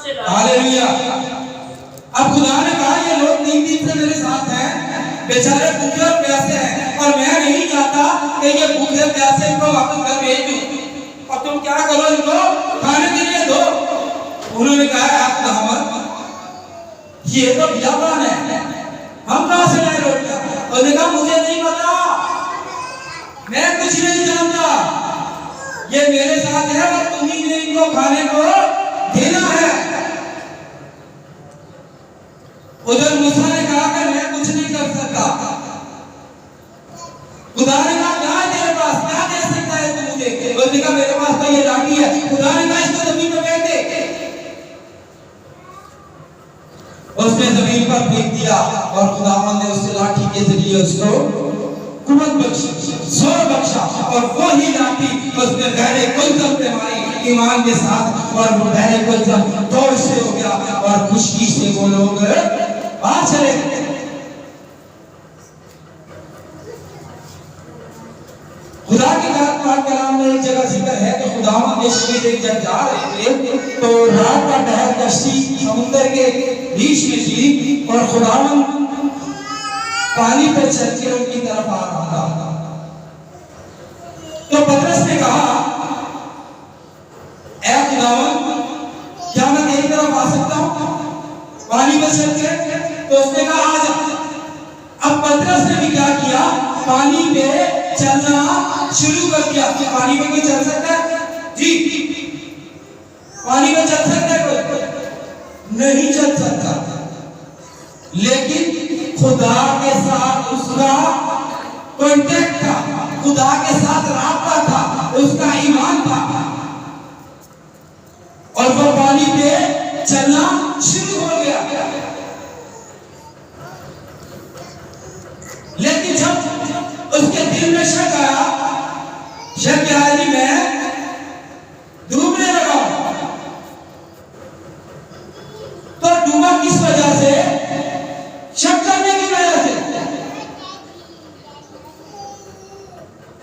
Hallelujah. अब खुदा ने कहा ये लोग 3 दिन से मेरे साथ हैं, बेचारे भूखे और प्यासे हैं, और मैं नहीं चाहता कि ये भूखे प्यासे इनको वापस घर भेज दूं। और तुम क्या करो, इनको खाने के लिए दो। उन्होंने कहा आप खुदावन, ये तो बियाबान है, हम कहां से लाए रोटियां? उन्होंने कहा मुझे नहीं पता, मैं कुछ नहीं जानता, ये मेरे साथ है और तुम्ही ने इनको खाने को देना है। उधर मूसा ने कहा कि मैं कुछ नहीं कर सकता। खुदा ने कहा क्या है तेरे पास, क्या दे सकता है तू मुझे? उसने कहा मेरे पास तो ये लाठी है। खुदा ने कहा इसको जमीन पर फेंक दे। उसने जमीन पर फेंक दिया और खुदावंद ने उस लाठी के जरिए उसको कुवत बख्शी, जोर बख्शा, और वो ही लाठी उसने बहरे कुलजम पे मारी ईमान के साथ, और वो बहरे कुलजम दौड़ से हो गया और खुशी से वो लोग बाहर चले गए। खुदा की कलाम में एक जगह जिक्र है कि खुदावंद के शहीद एक जगह जा रहे थे, तो रात का पहर कश्ती समुद्र के बीच में थी और खुदावंद पानी पर चल के उनकी तरफ आ रहा था। तो पतरस ने कहा ऐ खुदावंद, क्या मैं तेरी तरफ आ सकता हूं पानी पर चल के? तो उसने कहा आ जा। अब पतरस ने भी क्या किया, पानी पे चलना शुरू कर दिया। कि पानी पे कोई चल सकता है? जी, पानी पे चल सकता है कोई? नहीं चल सकता। लेकिन खुदा के साथ उसका कांटेक्ट था, खुदा के साथ राब्ता था, उसका ईमान था, और वो पानी पे चलना शुरू हो गया। लेकिन जब उसके दिल में शक आया, शक आया जी मैं डूबने लगा, तो डूबा किस वजह से? शक करने की वजह से।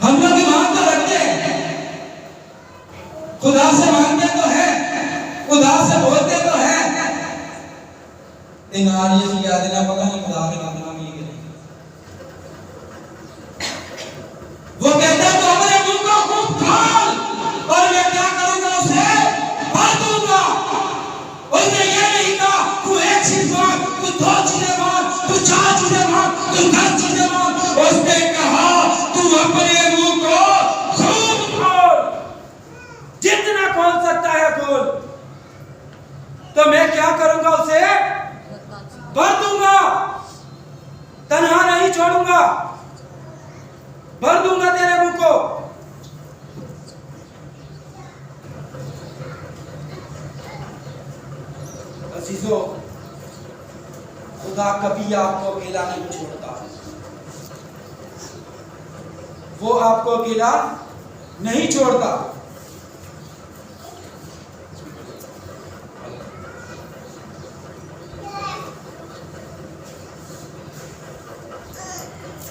हम लोग ईमान तो रखते हैं, खुदा से मांगते तो हैं, खुदा से बोलते तो हैं, लेकिन आज ये याद देना पता नहीं खुदा के नाम नाम ये वो कहता है तो अपने मुंह को खूब खोल, और मैं क्या करूंगा उसे भर दूंगा। उसने ये नहीं कहा तू एक चीज मांग, तू 2 चीजें मांग, तू 4 चीजें मांग, तू 10 चीजें मांग। उसने कहा तू अपने मुंह को खूब खोल, जितना खोल सकता है खोल, तो मैं क्या करूंगा उसे भर दूंगा, तन्हा नहीं छोड़ूंगा, भर दूंगा तेरे मुंह को। अजीजों, खुदा कभी आपको अकेला नहीं छोड़ता, वो आपको अकेला नहीं छोड़ता।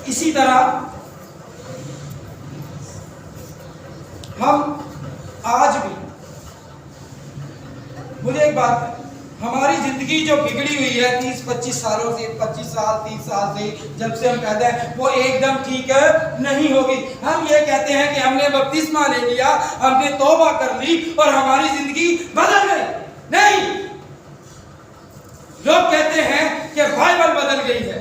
इसी तरह हम आज भी, मुझे एक बात, हमारी जिंदगी जो बिगड़ी हुई है 30-25 सालों से, 25 साल 30 साल से, जब से हम कहते हैं, वो एकदम ठीक नहीं होगी। हम ये कहते हैं कि हमने बपतिस्मा ले लिया, हमने तौबा कर ली और हमारी जिंदगी बदल गई। नहीं, लोग कहते हैं कि बाइबल बदल गई है।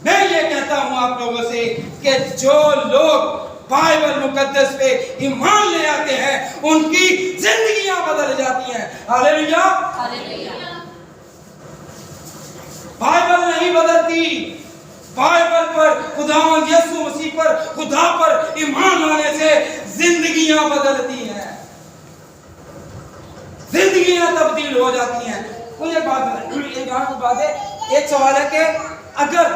मैं ये कहता हूं आप लोगों से कि जो लोग बाइबल मुकद्दस पे ईमान ले आते हैं, उनकी जिंदगियां बदल जाती हैं। Hallelujah, hallelujah. बाइबल नहीं बदलती, बाइबल पर, खुदावंद यीशु मसीह पर, खुदा पर ईमान लाने से जिंदगियां बदलती हैं, जिंदगियां तब्दील हो जाती हैं। मुझे बात है, एक सवाल है कि अगर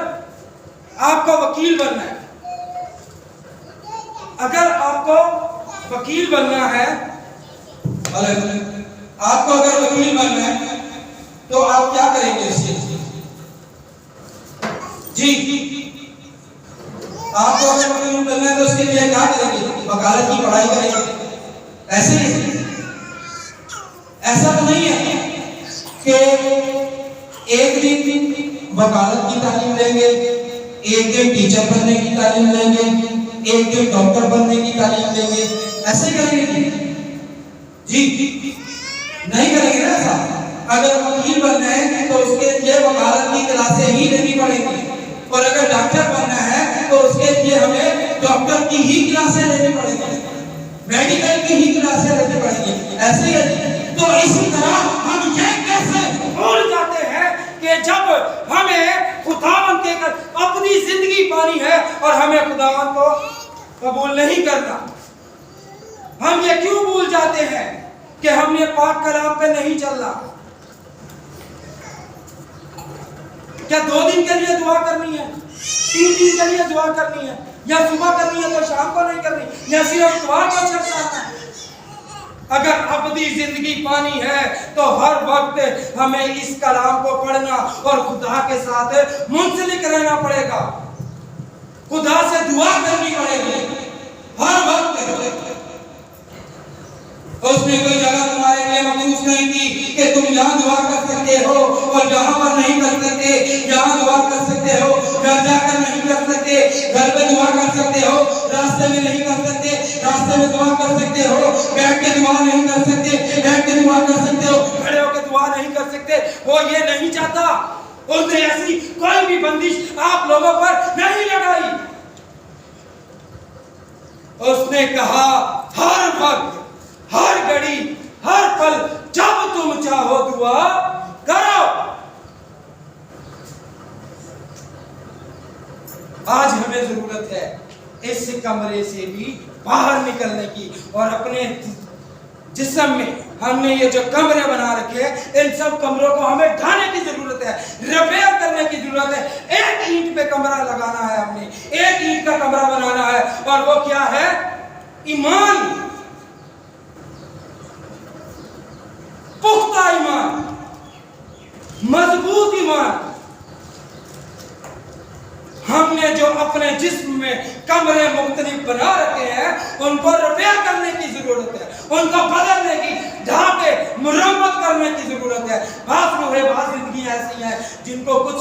आपको वकील बनना है, अगर आपको वकील बनना है, आपको अगर वकील बनना है तो आप क्या करेंगे इसके? जी, आपको अगर वकील बनना है तो उसके लिए क्या करेंगे? वकालत की पढ़ाई करेंगे। ऐसे ऐसा तो नहीं है। कि एक दिन वकालत की तालीम लेंगे, एक दिन टीचर बनने की तालीम लेंगे, एक दिन डॉक्टर बनने की तालीम लेंगे, ऐसे करेंगे जी? नहीं करेंगे ना ऐसा। अगर वकील बनना है तो उसके लिए वकालत की क्लासें ही लेनी पड़ेगी, और अगर डॉक्टर बनना है तो उसके लिए हमें डॉक्टर की ही क्लासें लेनी पड़ेगी, मेडिकल की ही क्लासें लेनी पड़ेगी। ऐसे ही तो इसी तरह हम ये कैसे भूल जाते हैं कि जब हमें खुदावन के अपनी जिंदगी पानी है और हमें खुदावन को कबूल नहीं करना। हम ये क्यों भूल जाते हैं कि हम ये पाक कलाम पे नहीं चलना? क्या 2 दिन के लिए दुआ करनी है, 3 दिन के लिए दुआ करनी है, या सुबह करनी है तो शाम को नहीं करनी, या सिर्फ दुआ को चर्चा है? अगर अपनी जिंदगी पानी है तो हर वक्त हमें इस कलाम को पढ़ना और खुदा के साथ मुंसलिक रहना पड़ेगा, खुदा से दुआ करनी पड़ेगी हर वक्त। उसने कोई जगह तुम्हारे लिए मखसूस नहीं की कि तुम यहाँ दुआ कर सकते हो और यहाँ पर नहीं कर सकते, यहाँ दुआ कर सकते हो, घर जाकर नहीं कर सकते, घर पे दुआ कर सकते हो, रास्ते में नहीं कर सकते, रास्ते में दुआ कर सकते हो, बैठ के दुआ नहीं कर सकते, बैठ के दुआ कर सकते हो, खड़े होकर दुआ नहीं कर सकते। वो ये नहीं चाहता, उसने ऐसी कोई भी बंदिश आप लोगों पर नहीं लगाई। उसने कहा हर वक्त, हर घड़ी, हर पल जब तुम चाहो दुआ करो। आज हमें जरूरत है इस कमरे से भी बाहर निकलने की, और अपने जिस्म में हमने ये जो कमरे बना रखे हैं, इन सब कमरों को हमें ढाने की जरूरत है, रिपेयर करने की जरूरत है। एक ईंट पे कमरा लगाना है, हमने एक ईंट का कमरा बनाना है, और वो क्या है? ईमान, पुख्ता ईमान, मजबूत ईमान। हमने जो अपने जिस्म में कमरे मुख्तलिफ बना रखे हैं, उनको रिपेयर करने की जरूरत है, उनको बदलने की, ढाके मुरम्मत करने की जरूरत है। बात जिंदगी ऐसी है जिनको कुछ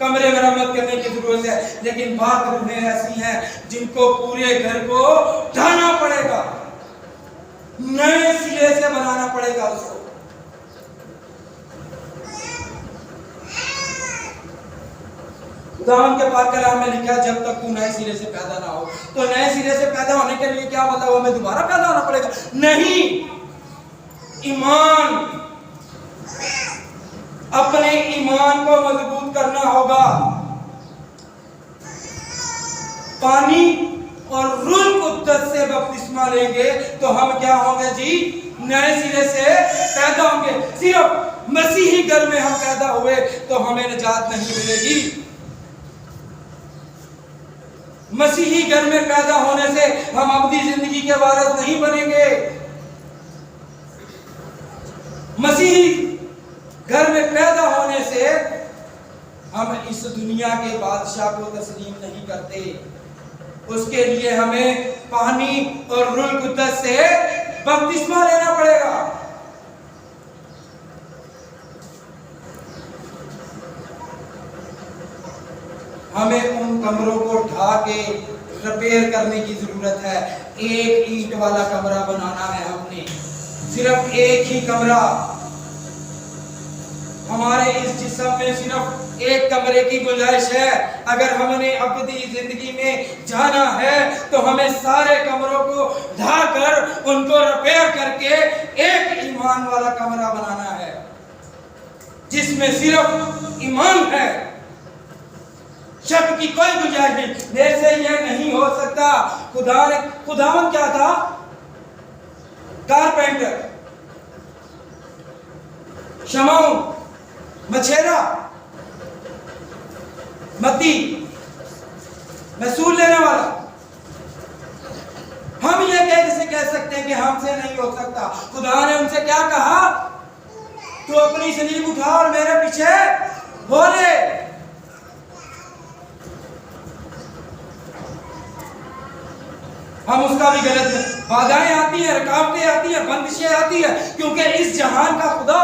कमरे मरम्मत करने की जरूरत है, लेकिन बात रूहें ऐसी हैं जिनको पूरे घर को ढाना पड़ेगा, नए सिरे से बनाना पड़ेगा उसको। खुदावंद के पाक कलाम में लिखा है, जब तक तू नए सिरे से पैदा ना हो। तो नए सिरे से पैदा होने के लिए क्या मतलब? हमें दोबारा पैदा होना पड़ेगा? नहीं, ईमान, अपने ईमान को मजबूत करना होगा। पानी और रूह कुद्दस से बपतिस्मा लेंगे तो हम क्या होंगे जी? नए सिरे से पैदा होंगे। सिर्फ मसीही घर में हम पैदा हुए तो हमें निजात नहीं मिलेगी। मसीही घर में पैदा होने से हम अपनी जिंदगी के वारिस नहीं बनेंगे। मसीही घर में पैदा होने से हम इस दुनिया के बादशाह को तस्लीम नहीं करते। उसके लिए हमें पानी और रूह कुद्दस से बपतिस्मा लेना पड़ेगा। हमें उन कमरों को ढा के रिपेयर करने की जरूरत है। एक ईंट वाला कमरा बनाना है हमने, सिर्फ एक ही कमरा। हमारे इस जिस्म में सिर्फ एक कमरे की गुंजाइश है। अगर हमने अपनी जिंदगी में जाना है तो हमें सारे कमरों को ढाकर उनको रिपेयर करके एक ईमान वाला कमरा बनाना है, जिसमें सिर्फ ईमान है, शक की कोई गुंजाइश नहीं। मेरे से यह नहीं हो सकता। खुदावन क्या था? कारपेंटर, शमाउन, मछेरा, मती, महसूल लेने वाला। हम ये कैसे कह सकते हैं कि हमसे नहीं हो सकता? खुदा ने उनसे क्या कहा? तू अपनी सलीब उठा और मेरे पीछे हो ले। हम उसका भी गलत है। बाधाएं आती हैं, रुकावटें आती हैं, बंदिशें आती हैं, क्योंकि इस जहान का खुदा